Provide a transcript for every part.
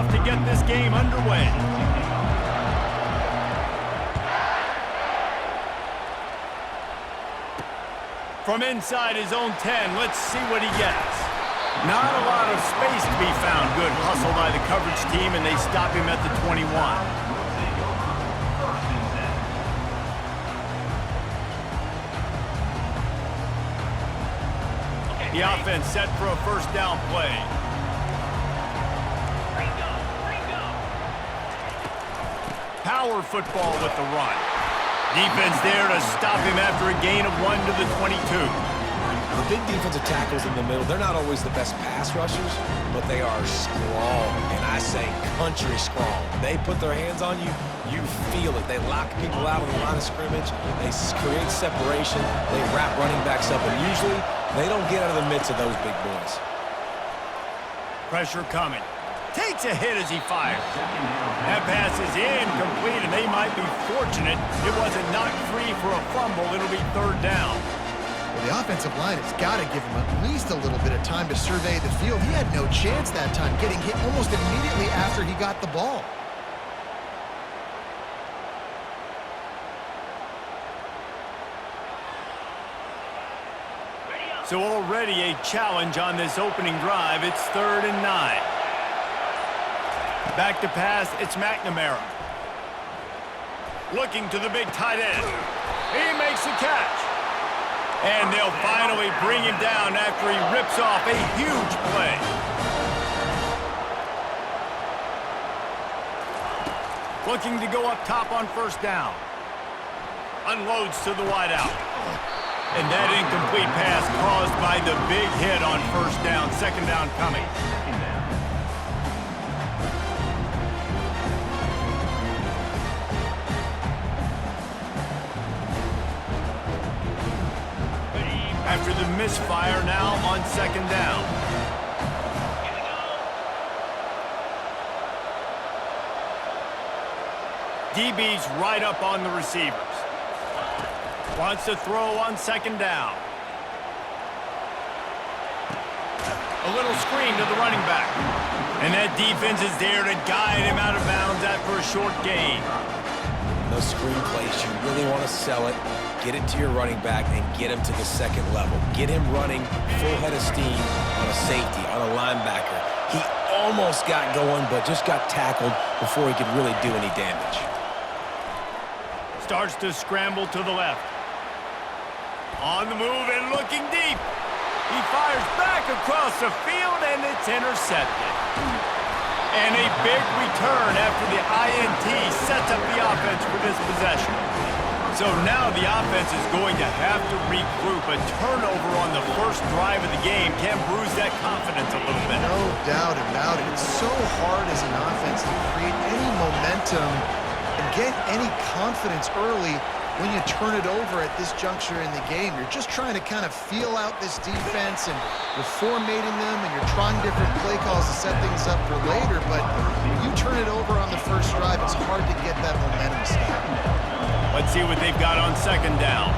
off to get this game underway. From inside his own 10, let's see what he gets. Not a lot of space to be found. Good hustle by the coverage team, and they stop him at the 21. The offense set for a first down play. Power football with the run. Defense there to stop him after a gain of 1 to the 22. The big defensive tackles in the middle, they're not always the best pass rushers, but they are strong, and I say country strong. They put their hands on you, you feel it. They lock people out on the line of scrimmage. They create separation. They wrap running backs up, and usually they don't get out of the midst of those big boys. Pressure coming. Takes a hit as he fires. That pass is incomplete, and they might be fortunate it wasn't knocked free for a fumble. It'll be third down. Well, the offensive line has got to give him at least a little bit of time to survey the field. He had no chance that time, getting hit almost immediately after he got the ball. So already a challenge on this opening drive. It's 3rd and 9. Back to pass, it's McNamara. Looking to the big tight end. He makes the catch. And they'll finally bring him down after he rips off a huge play. Looking to go up top on first down. Unloads to the wideout. And that incomplete pass caused by the big hit on first down. Second down coming. After the misfire, now on second down. DB's right up on the receivers. Wants to throw on second down. A little screen to the running back. And that defense is there to guide him out of bounds after a short gain. Those screen plays, you really want to sell it. Get it to your running back and get him to the second level. Get him running full head of steam on a safety, on a linebacker. He almost got going, but just got tackled before he could really do any damage. Starts to scramble to the left. On the move and looking deep. He fires back across the field, and it's intercepted. And a big return after the INT sets up the offense for this possession. So now the offense is going to have to regroup. A turnover on the first drive of the game can bruise that confidence a little bit. No doubt about it. It's so hard as an offense to create any momentum and get any confidence early when you turn it over at this juncture in the game. You're just trying to kind of feel out this defense, and you're formatting them, and you're trying different play calls to set things up for later. But when you turn it over on the first drive, it's hard to get that momentum started. Let's see what they've got on second down.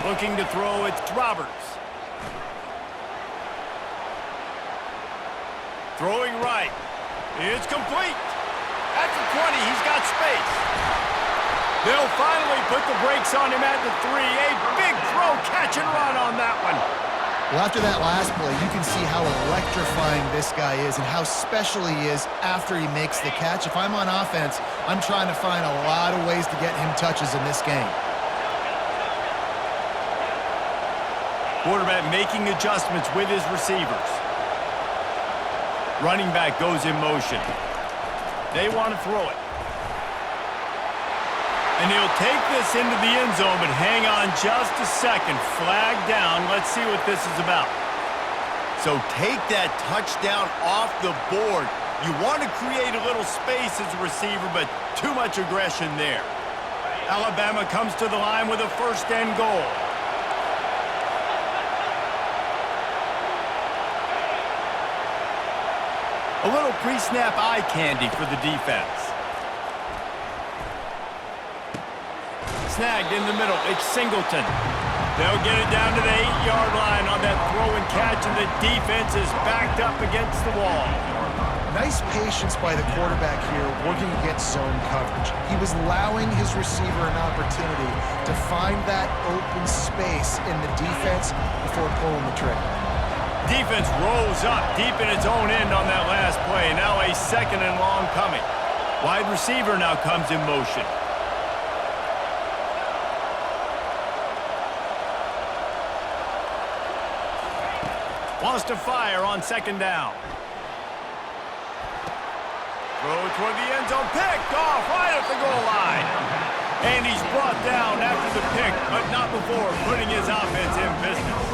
Looking to throw, it's Roberts. Throwing right. It's complete. At the 20, he's got space. They'll finally put the brakes on him at the 3. A big throw, catch and run on that one. Well, after that last play, you can see how electrifying this guy is and how special he is after he makes the catch. If I'm on offense, I'm trying to find a lot of ways to get him touches in this game. Quarterback making adjustments with his receivers. Running back goes in motion. They want to throw it. And he'll take this into the end zone, but hang on just a second. Flag down. Let's see what this is about. So take that touchdown off the board. You want to create a little space as a receiver, but too much aggression there. Alabama comes to the line with a first and goal. A little pre-snap eye candy for the defense. Snagged in the middle. It's Singleton. They'll get it down to the 8-yard line on that throw and catch, and the defense is backed up against the wall. Nice patience by the quarterback here working against zone coverage. He was allowing his receiver an opportunity to find that open space in the defense before pulling the trigger. Defense rolls up deep in its own end on that last play. Now a 2nd and long coming. Wide receiver now comes in motion. Wants to fire on 2nd down. Throw toward the end zone, picked off right at the goal line. And he's brought down after the pick, but not before putting his offense in business.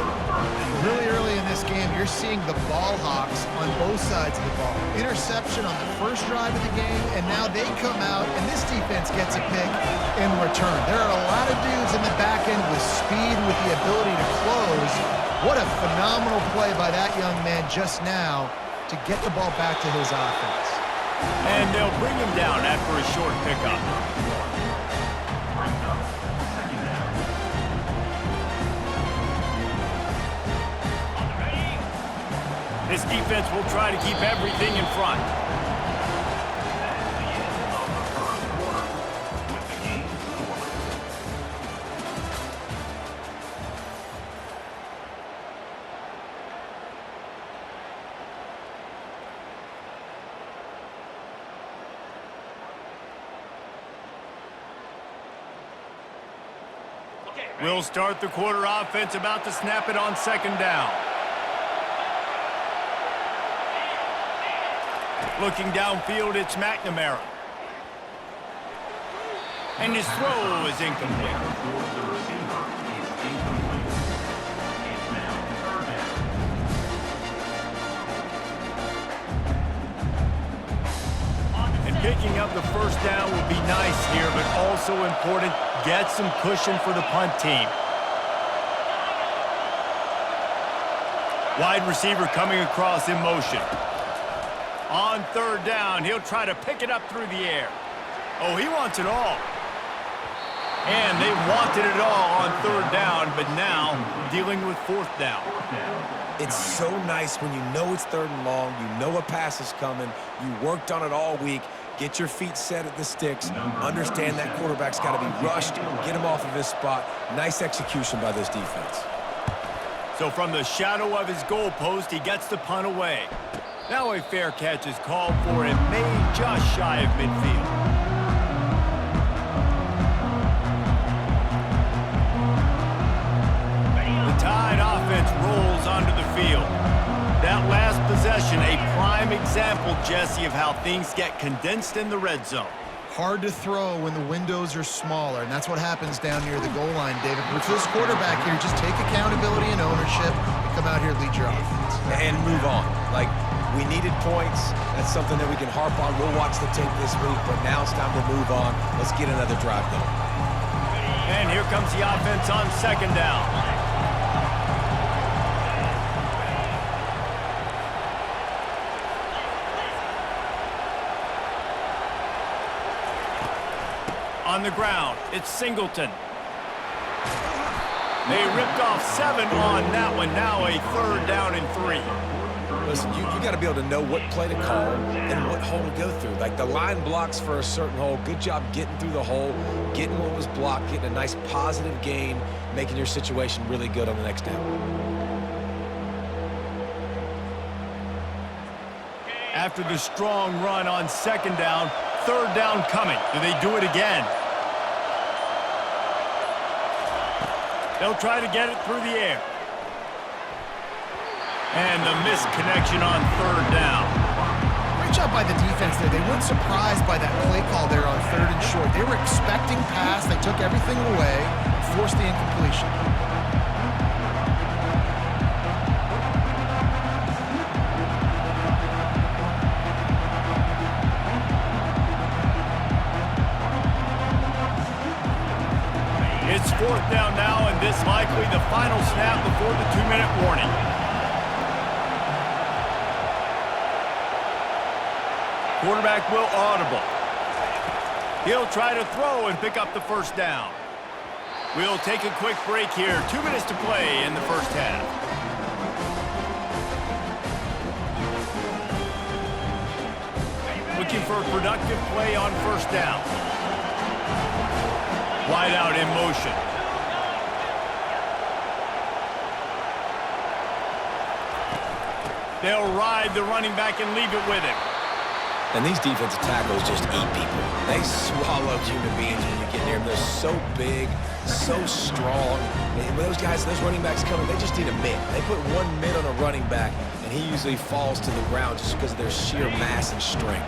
Really early in this game, you're seeing the ball hawks on both sides of the ball. Interception on the first drive of the game, and now they come out, and this defense gets a pick in return. There are a lot of dudes in the back end with speed, with the ability to close. What a phenomenal play by that young man just now to get the ball back to his offense. And they'll bring him down after a short pickup. This defense will try to keep everything in front. We'll start the quarter offense, about to snap it on 2nd down. Looking downfield, it's McNamara. And his throw is incomplete. And picking up the first down will be nice here, but also important. Get some cushion for the punt team. Wide receiver coming across in motion. On 3rd down, he'll try to pick it up through the air. Oh, he wants it all. And they wanted it all on 3rd down, but now dealing with 4th down. It's so nice when you know it's 3rd and long, you know a pass is coming, you worked on it all week, get your feet set at the sticks, understand that quarterback's got to be rushed, get him off of his spot. Nice execution by this defense. So from the shadow of his goalpost, he gets the punt away. Now a fair catch is called for and made just shy of midfield. The Tide offense rolls onto the field. That last possession, a prime example, Jesse, of how things get condensed in the red zone. Hard to throw when the windows are smaller, and that's what happens down near the goal line, David. With this quarterback here, just take accountability and ownership and come out here and lead your offense. And move on. Like, we needed points. That's something that we can harp on. We'll watch the tape this week, but now it's time to move on. Let's get another drive going. And here comes the offense on 2nd down. On the ground, it's Singleton. They ripped off 7 on that one. Now a 3rd down and 3. Listen, you got to be able to know what play to call and what hole to go through. Like, the line blocks for a certain hole. Good job getting through the hole, getting what was blocked, getting a nice positive gain, making your situation really good on the next down. After the strong run on 2nd down, 3rd down coming. Do they do it again? They'll try to get it through the air. And the missed connection on 3rd down. Great job by the defense there. They weren't surprised by that play call there on 3rd and short. They were expecting pass. They took everything away, forced the incompletion. It's 4th down now, and this likely the final snap before the 2-minute warning. Quarterback will audible. He'll try to throw and pick up the 1st down. We'll take a quick break here. 2 minutes to play in the first half. Looking for a productive play on first down. Wide out in motion. They'll ride the running back and leave it with him. And these defensive tackles just eat people. They swallow human beings when you get near them. They're so big, so strong. And those guys, those running backs coming, they just need a mitt. They put 1 mitt on a running back, and he usually falls to the ground just because of their sheer mass and strength.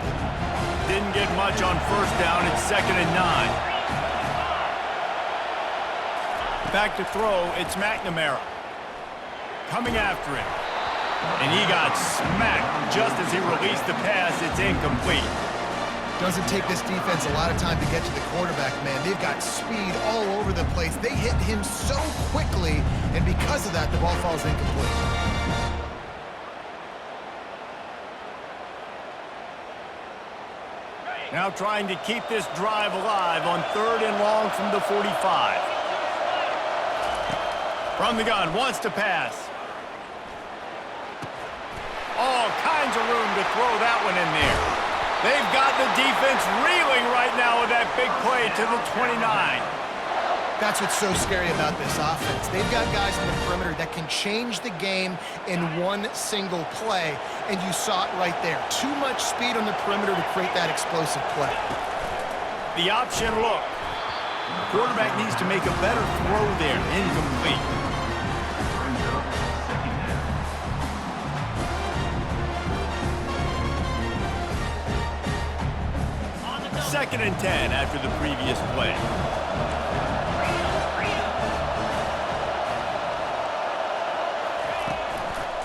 Didn't get much on first down. It's 2nd and 9. Back to throw. It's McNamara. Coming after him. And he got smacked just as he released the pass. It's incomplete. Doesn't take this defense a lot of time to get to the quarterback, man. They've got speed all over the place. They hit him so quickly, and because of that, the ball falls incomplete. Now trying to keep this drive alive on 3rd and long from the 45. From the gun, wants to pass. All kinds of room to throw that one in there. They've got the defense reeling right now with that big play to the 29. That's what's so scary about this offense. They've got guys in the perimeter that can change the game in one single play, and you saw it right there. Too much speed on the perimeter to create that explosive play. The option look. Quarterback needs to make a better throw there. Incomplete. Second and 10 after the previous play.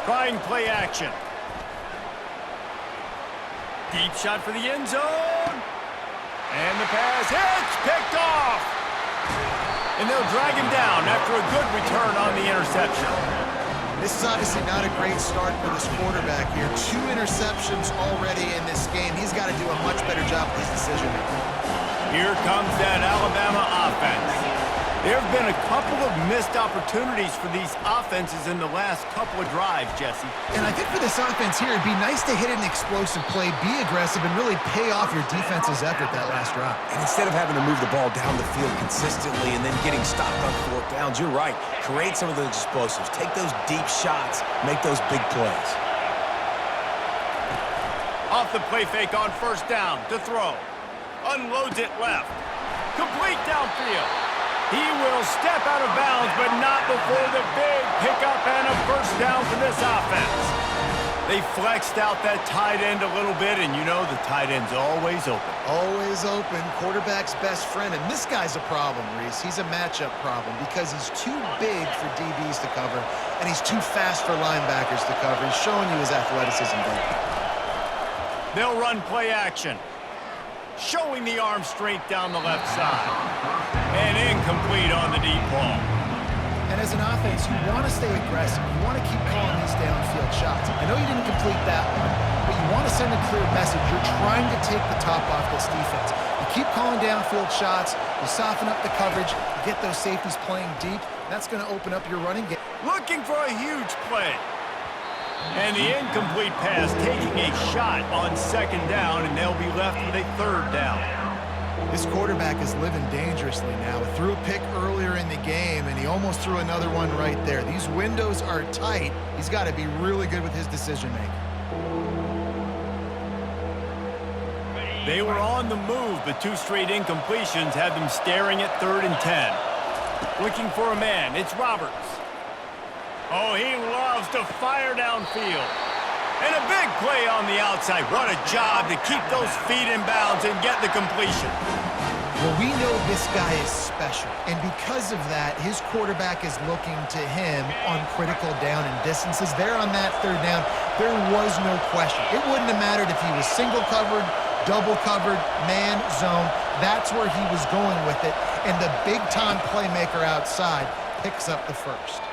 Trying play action. Deep shot for the end zone. And the pass hits, picked off. And they'll drag him down after a good return on the interception. This is obviously not a great start for this quarterback here. 2 interceptions already in this game. He's got to do a much better job with his decision-making. Here comes that Alabama offense. There have been a couple of missed opportunities for these offenses in the last couple of drives, Jesse. And I think for this offense here, it'd be nice to hit an explosive play, be aggressive, and really pay off your defense's effort that last drive. And instead of having to move the ball down the field consistently and then getting stopped on 4th downs, you're right. Create some of those explosives. Take those deep shots. Make those big plays. Off the play fake on first down to throw. Unloads it left. Complete downfield. He will step out of bounds, but not before the big pickup and a first down for this offense. They flexed out that tight end a little bit, and you know the tight end's always open. Always open. Quarterback's best friend. And this guy's a problem, Reese. He's a matchup problem because he's too big for DBs to cover, and he's too fast for linebackers to cover. He's showing you his athleticism there. They'll run play action. Showing the arm strength down the left side. And incomplete on the deep ball. And as an offense, you want to stay aggressive. You want to keep calling these downfield shots. I know you didn't complete that one, but you want to send a clear message. You're trying to take the top off this defense. You keep calling downfield shots. You soften up the coverage. You get those safeties playing deep. That's going to open up your running game. Looking for a huge play. And the incomplete pass taking a shot on 2nd down, and they'll be left with a 3rd down. This quarterback is living dangerously now. He threw a pick earlier in the game, and he almost threw another one right there. These windows are tight. He's got to be really good with his decision-making. They were on the move, but 2 straight incompletions had them staring at 3rd and 10. Looking for a man. It's Roberts. Oh, he loves to fire downfield. And a big play on the outside. What a job to keep those feet in bounds and get the completion. Well, we know this guy is special, and because of that, his quarterback is looking to him on critical down and distances. There on that 3rd down, there was no question. It wouldn't have mattered if he was single covered, double covered, man, zone. That's where he was going with it, and the big-time playmaker outside picks up the first.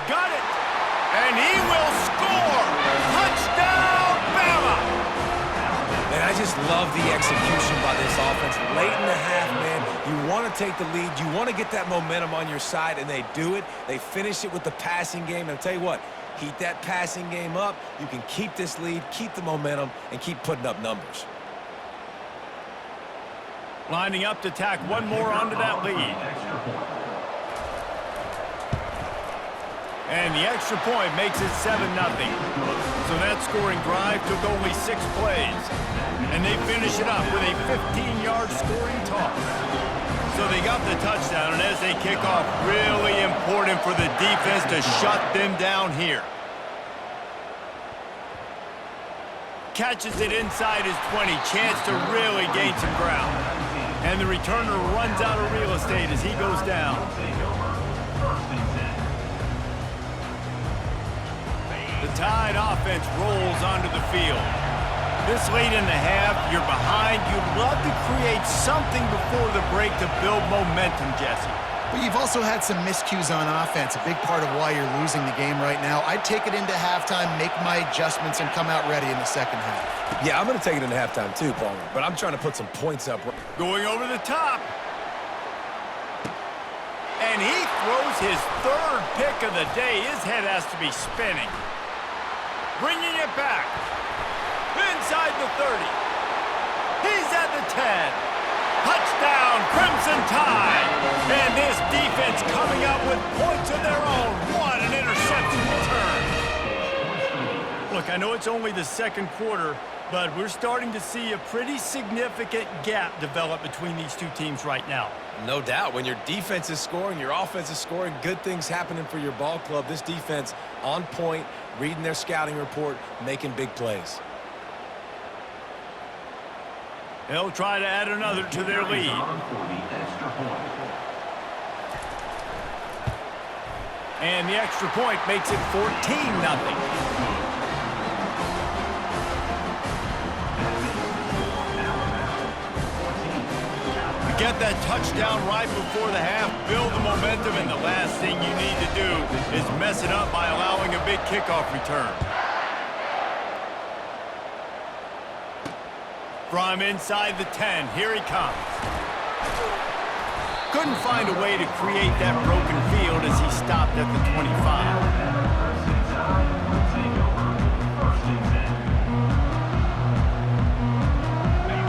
Got it! And he will score! Touchdown, Bama! Man, I just love the execution by this offense. Late in the half, man, You want to take the lead. You want to get that momentum on your side, and they do it. They finish it with the passing game. And I'll tell you what, heat that passing game up. You can keep this lead, keep the momentum, and keep putting up numbers. Lining up to tack one more onto that lead. And the extra point makes it 7-0. So that scoring drive took only 6 plays. And they finish it up with a 15-yard scoring toss. So they got the touchdown, and as they kick off, really important for the defense to shut them down here. Catches it inside his 20, chance to really gain some ground. And the returner runs out of real estate as he goes down. The Tide offense rolls onto the field. This late in the half, you're behind. You'd love to create something before the break to build momentum, Jesse. But you've also had some miscues on offense, a big part of why you're losing the game right now. I'd take it into halftime, make my adjustments, and come out ready in the second half. Yeah, I'm going to take it into halftime too, Palmer, but I'm trying to put some points up. Going over the top. And he throws his 3rd pick of the day. His head has to be spinning. Bringing it back. Inside the 30. He's at the 10. Touchdown, Crimson Tide. And this defense coming up with points of their own. What an interception return. Look, I know it's only the second quarter, but we're starting to see a pretty significant gap develop between these two teams right now. No doubt. When your defense is scoring, your offense is scoring, good things happening for your ball club. This defense on point, reading their scouting report, making big plays. They'll try to add another to their lead. And the extra point makes it 14-0. Get that touchdown right before the half, build the momentum, and the last thing you need to do is mess it up by allowing a big kickoff return. From inside the 10, here he comes. Couldn't find a way to create that broken field as he stopped at the 25.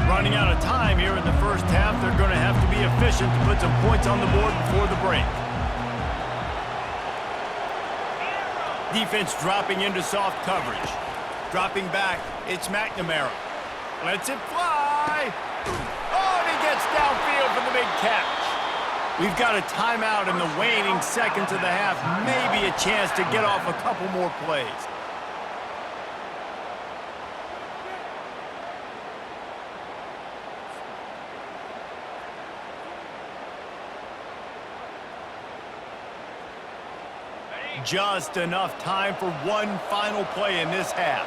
Running out of time here in the first half, they're going to have to be efficient to put some points on the board before the break. Defense dropping into soft coverage. Dropping back, it's McNamara. Lets it fly. Oh, and he gets downfield for the big catch. We've got a timeout in the waning seconds of the half. Maybe a chance to get off a couple more plays. Just enough time for one final play in this half.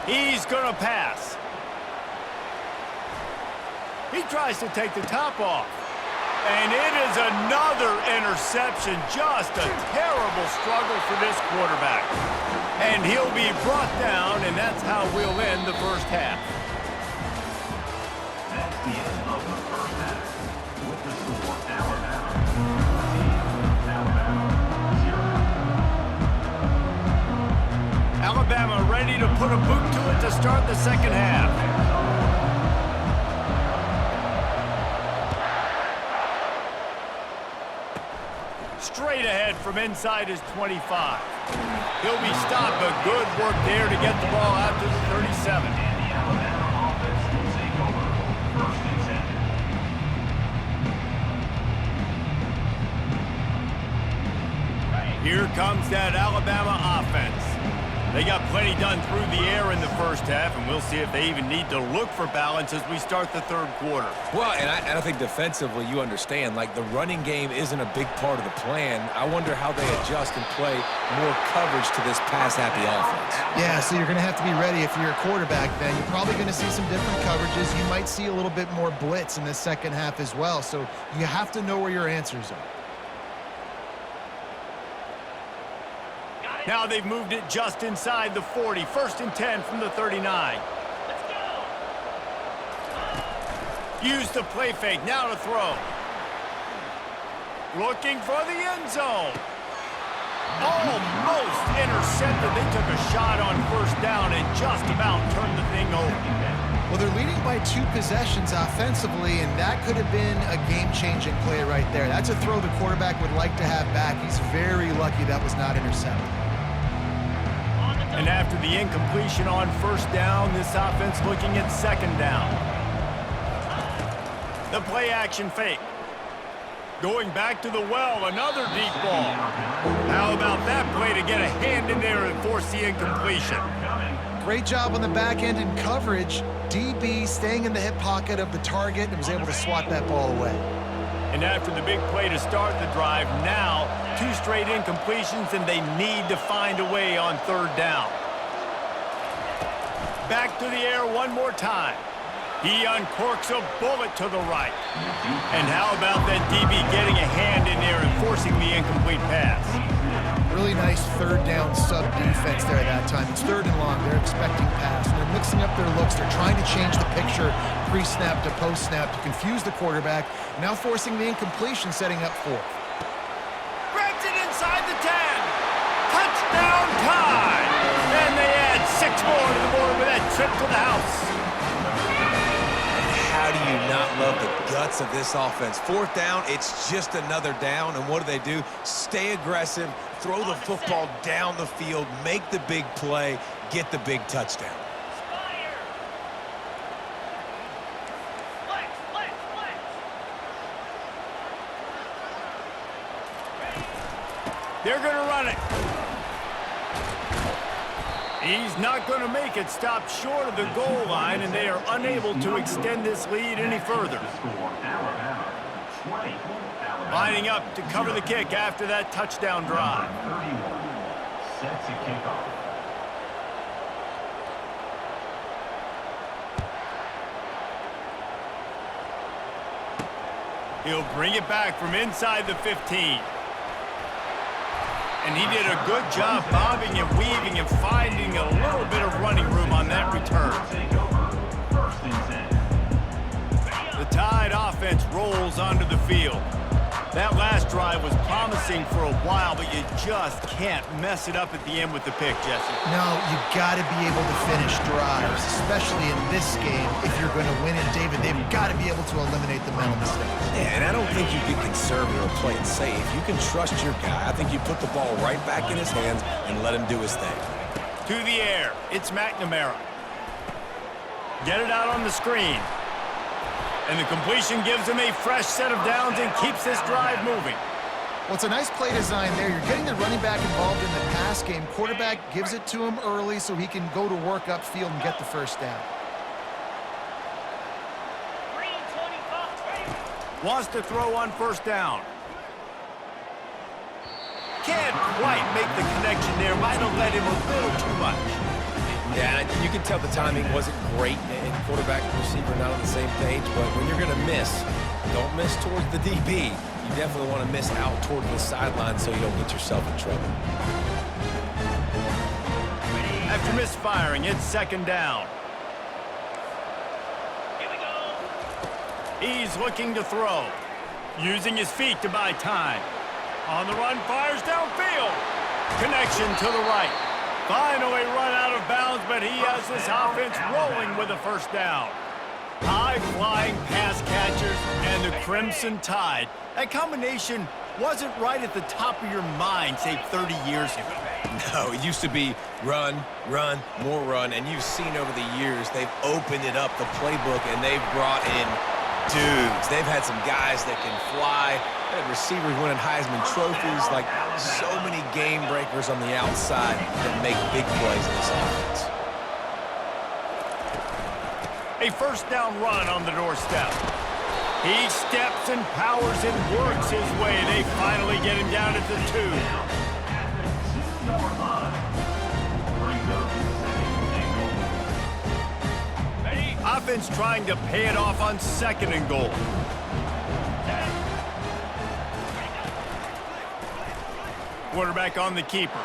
He's going to pass. He tries to take the top off. And it is another interception. Just a terrible struggle for this quarterback. And he'll be brought down, and that's how we'll end the first half. That's the end of the first half. With the score, Alabama 0. Alabama ready to put a boot to it to start the second half. Straight ahead from inside his 25. He'll be stopped, but good work there to get the ball out to the 37. And the Alabama offense will take over. First and 10. Here comes that Alabama offense. They got plenty done through the air in the first half, and we'll see if they even need to look for balance as we start the third quarter. Well, and I think defensively, you understand, like the running game isn't a big part of the plan. I wonder how they adjust and play more coverage to this pass-happy offense. Yeah, so you're going to have to be ready if you're a quarterback then. You're probably going to see some different coverages. You might see a little bit more blitz in the second half as well, so you have to know where your answers are. Now they've moved it just inside the 40. First and 10 from the 39. Use the play fake, now to throw. Looking for the end zone. Almost intercepted. They took a shot on first down and just about turned the thing over. Well, they're leading by 2 possessions offensively, and that could have been a game-changing play right there. That's a throw the quarterback would like to have back. He's very lucky that was not intercepted. And after the incompletion on first down, this offense looking at second down. The play action fake. Going back to the well, another deep ball. How about that play to get a hand in there and force the incompletion? Great job on the back end in coverage. DB staying in the hip pocket of the target and was able to swat that ball away. And after the big play to start the drive, now 2 straight incompletions, and they need to find a way on third down. Back to the air one more time. He uncorks a bullet to the right. And how about that DB getting a hand in there and forcing the incomplete pass? Really nice third down sub defense there that time. It's third and long. They're expecting pass. And they're mixing up their looks. They're trying to change the picture pre-snap to post-snap to confuse the quarterback. Now forcing the incompletion, setting up fourth. Grabs it inside the 10. Touchdown time. And they add 6 more to the board with that trip to the house. How do you not love the guts of this offense? Fourth down, it's just another down, and what do? Stay aggressive, throw the football down the field, make the big play, get the big touchdown. They're going to run it. He's not going to make it. Stopped short of the goal line, and they are unable to extend this lead any further. Lining up to cover the kick after that touchdown drive. Sets a kickoff. He'll bring it back from inside the 15. And he did a good job bobbing and weaving and finding a little bit of running room on that return. The Tide offense rolls onto the field. That last drive was promising for a while, but you just can't mess it up at the end with the pick, Jesse. No, you got to be able to finish drives, especially in this game. If you're going to win it, David, they've got to be able to eliminate the mental mistakes. Yeah, and I don't think you get conservative or play it safe. You can trust your guy. I think you put the ball right back in his hands and let him do his thing. To the air, it's McNamara. Get it out on the screen. And the completion gives him a fresh set of downs and keeps this drive moving. Well, it's a nice play design there. You're getting the running back involved in the pass game. Quarterback gives it to him early so he can go to work upfield and get the first down. Wants to throw on first down. Can't quite make the connection there. Might have led him a little too much. Yeah, and you can tell the timing wasn't great, and quarterback and receiver not on the same page, but when you're going to miss, don't miss towards the DB. You definitely want to miss out toward the sideline so you don't get yourself in trouble. After misfiring, it's second down. Here we go. He's looking to throw, using his feet to buy time. On the run, fires downfield. Connection to the right. Finally run out of bounds, but he has this offense rolling with a first down. High-flying pass catchers and the Crimson Tide. That combination wasn't right at the top of your mind, say, 30 years ago. No, it used to be run, run, more run, and you've seen over the years they've opened it up, the playbook, and they've brought in dudes. They've had some guys that can fly. They had receivers winning Heisman trophies, like so many game breakers on the outside that make big plays in this offense. A first down run on the doorstep. He steps and powers and works his way. They finally get him down at the 2. Offense trying to pay it off on second and goal. Quarterback on the keeper.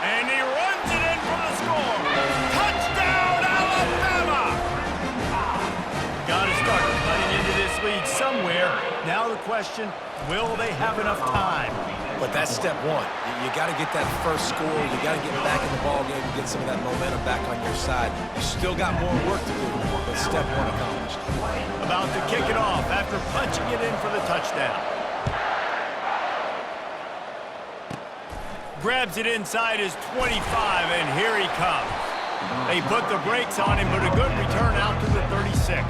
And he runs it in for the score. Touchdown, Alabama! Got to start cutting into question, will they have enough time? But that's step one. You got to get that first score. You got to get back in the ball game and get some of that momentum back on your side. You still got more work to do, but step one accomplished. About to kick it off after punching it in for the touchdown. Grabs it inside his 25, and here he comes. They put the brakes on him, but a good return out to the 36.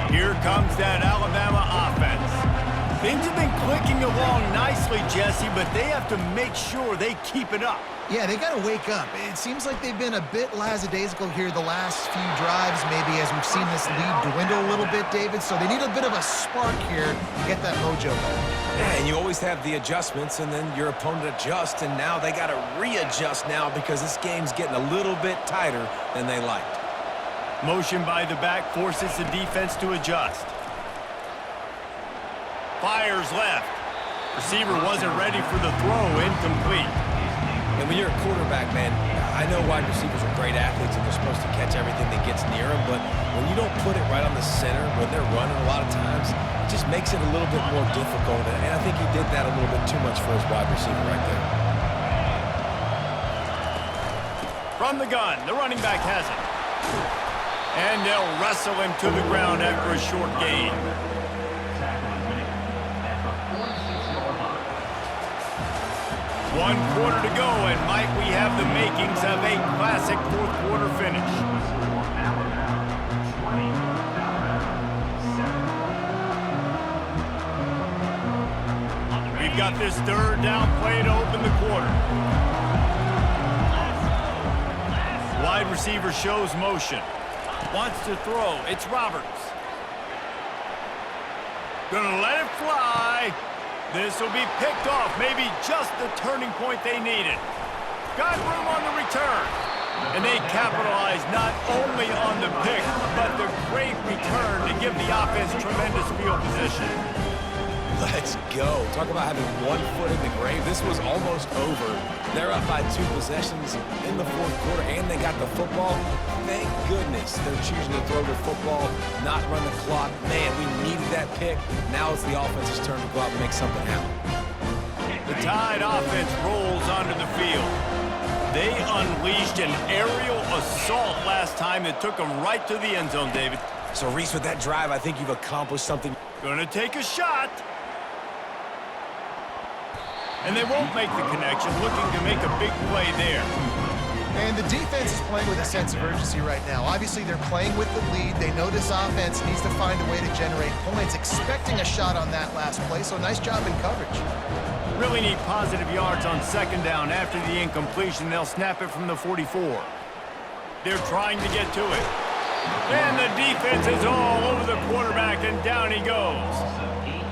Here comes that Alabama offense. Things have been clicking along nicely, Jesse, but they have to make sure they keep it up. Yeah, they got to wake up. It seems like they've been a bit lackadaisical here the last few drives, maybe as we've seen this lead dwindle a little bit, David. So they need a bit of a spark here to get that mojo back. Yeah, and you always have the adjustments, and then your opponent adjusts, and now they got to readjust now because this game's getting a little bit tighter than they liked. Motion by the back forces the defense to adjust. Fires left. Receiver wasn't ready for the throw, incomplete. And when you're a quarterback, man, I know wide receivers are great athletes and they're supposed to catch everything that gets near them, but when you don't put it right on the center, when they're running a lot of times, it just makes it a little bit more difficult. And I think he did that a little bit too much for his wide receiver right there. From the gun, the running back has it. And they'll wrestle him to the ground after a short gain. One quarter to go, and might we have the makings of a classic fourth quarter finish. We've got this third down play to open the quarter. Wide receiver shows motion. Wants to throw. It's Roberts. Gonna let it fly. This will be picked off. Maybe just the turning point they needed. Got room on the return. And they capitalize not only on the pick, but the great return to give the offense tremendous field position. Let's go. Talk about having 1 foot in the grave. This was almost over. They're up by 2 possessions in the fourth quarter, and they got the football. Thank goodness they're choosing to throw the football, not run the clock. Man, we needed that pick. Now it's the offense's turn to go out and make something happen. The Tide offense rolls onto the field. They unleashed an aerial assault last time that took them right to the end zone, David. So, Reese, with that drive, I think you've accomplished something. Gonna take a shot. And they won't make the connection, looking to make a big play there. And the defense is playing with a sense of urgency right now. Obviously, they're playing with the lead. They know this offense needs to find a way to generate points, expecting a shot on that last play, so nice job in coverage. Really need positive yards on second down. After the incompletion, they'll snap it from the 44. They're trying to get to it. And the defense is all over the quarterback, and down he goes.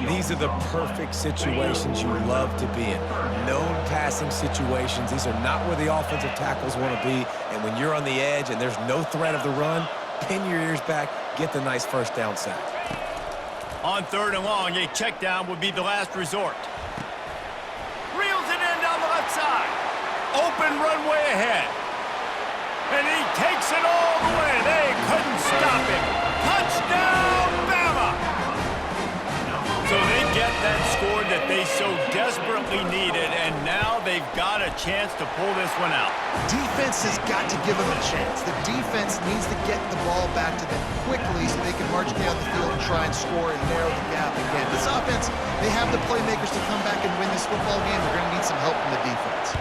These are the perfect situations you love to be in. Known passing situations. These are not where the offensive tackles want to be. And when you're on the edge and there's no threat of the run, pin your ears back, get the nice first down sack. On third and long, a check down would be the last resort. Reels it in down the left side. Open runway ahead. And he takes it all the way. They couldn't stop him. Touchdown, Bama! So they get that score that they so desperately needed, and now they've got a chance to pull this one out. Defense has got to give them a chance. The defense needs to get the ball back to them quickly so they can march down the field and try and score and narrow the gap again. This offense, they have the playmakers to come back and win this football game. They're going to need some help from the defense.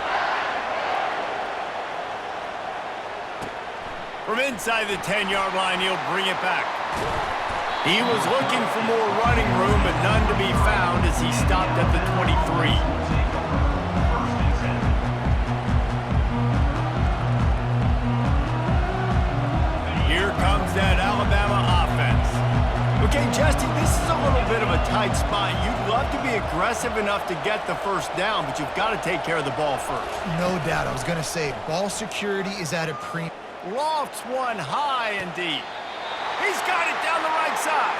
From inside the 10-yard line, he'll bring it back. He was looking for more running room, but none to be found as he stopped at the 23. Here comes that Alabama offense. Okay, Justin, this is a little bit of a tight spot. You'd love to be aggressive enough to get the first down, but you've got to take care of the ball first. No doubt. I was going to say, ball security is at a premium. Lofts one high and deep. He's got it down the right side.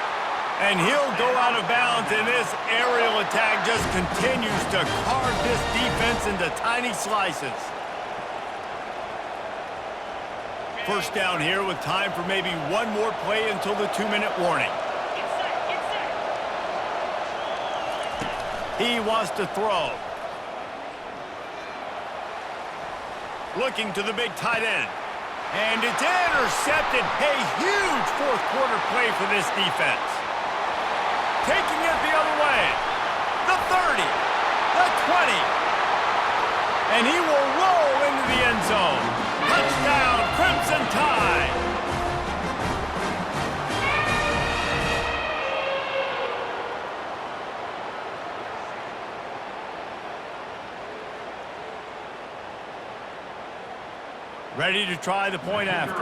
And he'll go out of bounds, and this aerial attack just continues to carve this defense into tiny slices. First down here with time for maybe one more play until the 2-minute warning. He wants to throw. Looking to the big tight end. And it's intercepted. A huge fourth quarter play for this defense. Taking it the other way. The 30. The 20. And he will roll into the end zone. Touchdown, Crimson Tide. Ready to try the point after.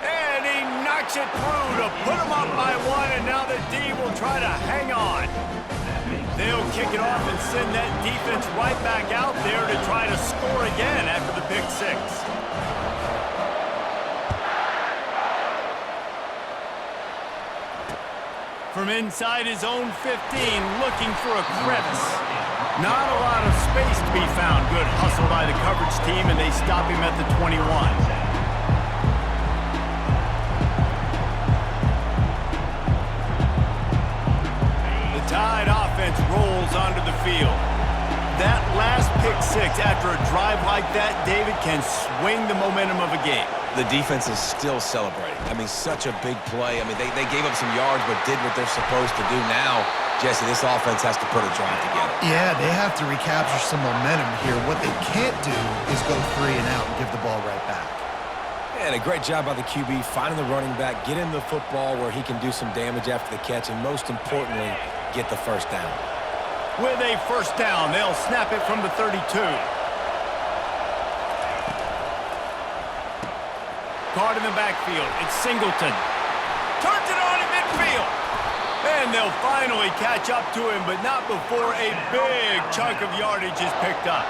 And he knocks it through to put him up by one, and now the D will try to hang on. They'll kick it off and send that defense right back out there to try to score again after the pick six. From inside his own 15, looking for a crevice. Not a lot of space to be found. Good hustle by the coverage team, and they stop him at the 21. The Tide offense rolls onto the field. That last pick six after a drive like that, David, can swing the momentum of a game. The defense is still celebrating. I mean, such a big play. I mean, they gave up some yards but did what they're supposed to do. Now, Jesse, this offense has to put a drive together. Yeah, they have to recapture some momentum here. What they can't do is go 3 and out and give the ball right back. And a great job by the QB finding the running back, get him the football where he can do some damage after the catch, and most importantly, get the first down. With a first down, they'll snap it from the 32. Guard in the backfield. It's Singleton. Turns it on in midfield. And they'll finally catch up to him, but not before a big chunk of yardage is picked up.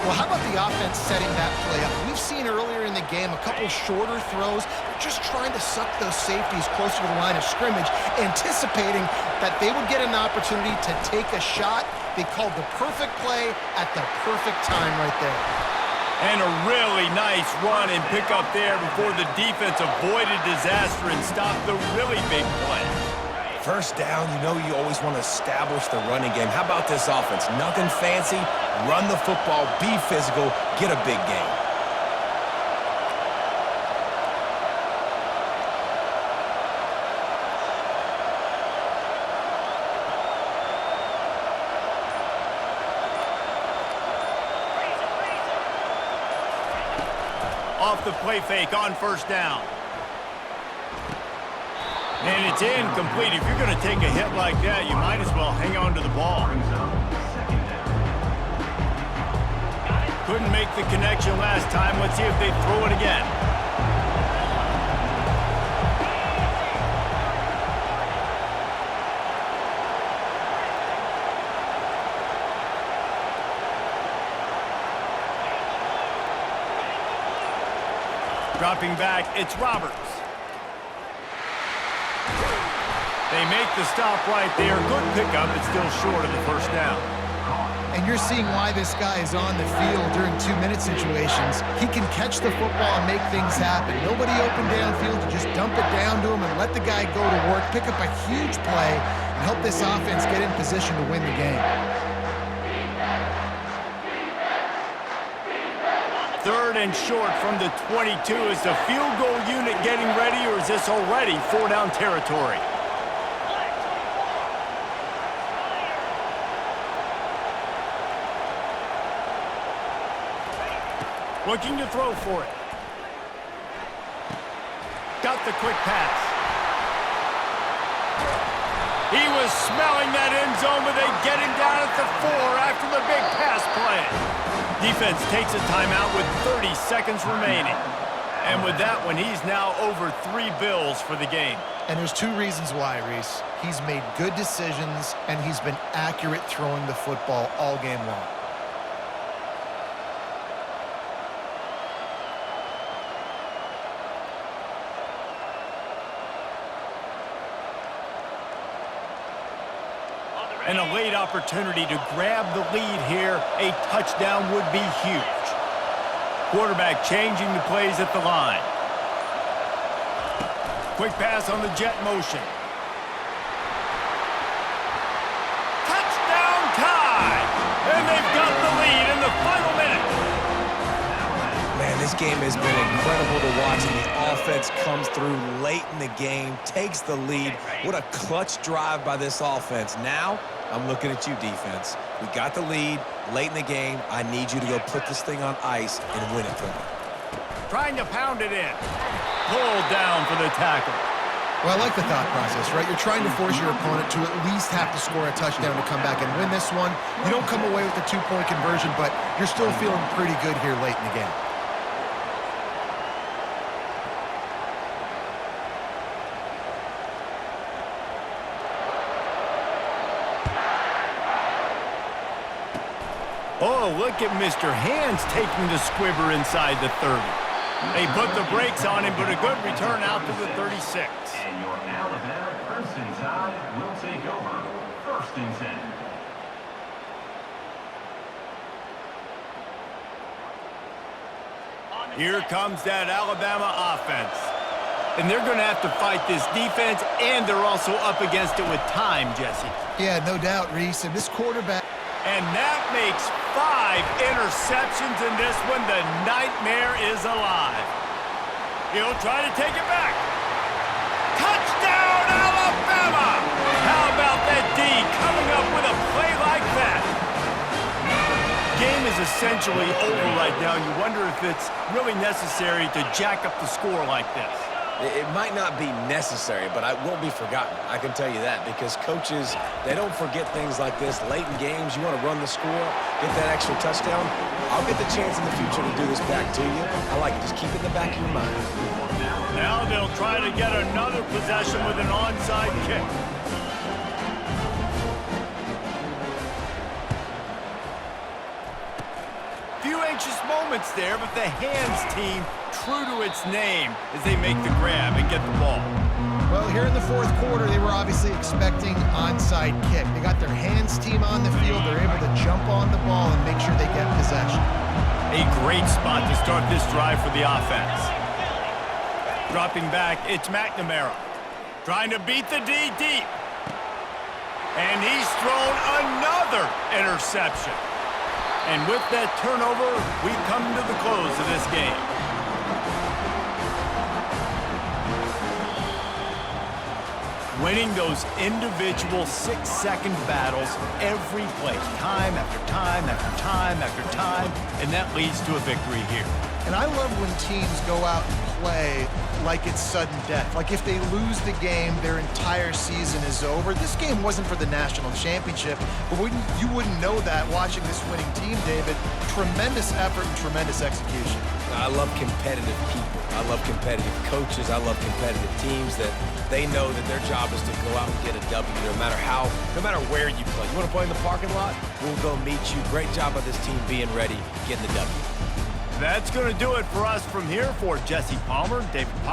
Well, how about the offense setting that play up? We've seen earlier in the game a couple shorter throws, just trying to suck those safeties closer to the line of scrimmage, anticipating that they would get an opportunity to take a shot. They called the perfect play at the perfect time right there. And a really nice run and pick up there before the defense avoided disaster and stopped the really big play. First down, you know you always want to establish the running game. How about this offense? Nothing fancy. Run the football, be physical, get a big gain. Off the play fake on first down. And it's incomplete. If you're going to take a hit like that, you might as well hang on to the ball. Couldn't make the connection last time. Let's see if they throw it again. Dropping back, it's Roberts. They make the stop right there. Good pickup. It's still short of the first down. And you're seeing why this guy is on the field during 2-minute situations. He can catch the football and make things happen. Nobody open downfield. You just dump it down to him and let the guy go to work, pick up a huge play, and help this offense get in position to win the game. Third and short from the 22. Is the field goal unit getting ready, or is this already 4-down territory? Looking to throw for it. Got the quick pass. He was smelling that end zone, but they get him down at the 4 after the big pass play. Defense takes a timeout with 30 seconds remaining. And with that one, he's now over 3 bills for the game. And there's 2 reasons why, Reese. He's made good decisions, and he's been accurate throwing the football all game long. And a late opportunity to grab the lead here. A touchdown would be huge. Quarterback changing the plays at the line. Quick pass on the jet motion. Touchdown tie! And they've got the lead in the final minute. Man, this game has been incredible to watch, and the offense comes through late in the game, takes the lead. What a clutch drive by this offense. Now, I'm looking at you, defense. We got the lead late in the game. I need you to go put this thing on ice and win it for me. Trying to pound it in. Pulled down for the tackle. Well, I like the thought process, right? You're trying to force your opponent to at least have to score a touchdown to come back and win this one. You don't come away with a 2-point conversion, but you're still feeling pretty good here late in the game. Oh, look at Mr. Hands taking the squibber inside the 30. They put the brakes on him, but a good return out to the 36. And your Alabama Crimson Tide will take over 1st and 10. Here comes that Alabama offense. And they're going to have to fight this defense, and they're also up against it with time, Jesse. Yeah, no doubt, Reese. And this quarterback... And that makes 5 interceptions in this one. The nightmare is alive. He'll try to take it back. Touchdown, Alabama! How about that D coming up with a play like that? Game is essentially over right now. You wonder if it's really necessary to jack up the score like this. It might not be necessary, but it won't be forgotten. I can tell you that, because coaches, they don't forget things like this. Late in games, you want to run the score, get that extra touchdown. I'll get the chance in the future to do this back to you. I like it. Just keep it in the back of your mind. Now they'll try to get another possession with an onside kick. Few anxious moments there, but the Hands team true to its name as they make the grab and get the ball. Well, here in the 4th quarter, they were obviously expecting onside kick. They got their Hands team on the field. They're able to jump on the ball and make sure they get possession. A great spot to start this drive for the offense. Dropping back, it's McNamara. Trying to beat the D deep. And he's thrown another interception. And with that turnover, we come to the close of this game. Winning those individual 6-second battles every play, time after time after time after time, and that leads to a victory here. And I love when teams go out and play like it's sudden death. Like if they lose the game, their entire season is over. This game wasn't for the national championship, but you wouldn't know that watching this winning team, David. Tremendous effort and tremendous execution. I love competitive people. I love competitive coaches. I love competitive teams that they know that their job is to go out and get a W no matter where you play. You want to play in the parking lot? We'll go meet you. Great job by this team being ready, getting the W. That's going to do it for us from here. For Jesse Palmer, David Palmer.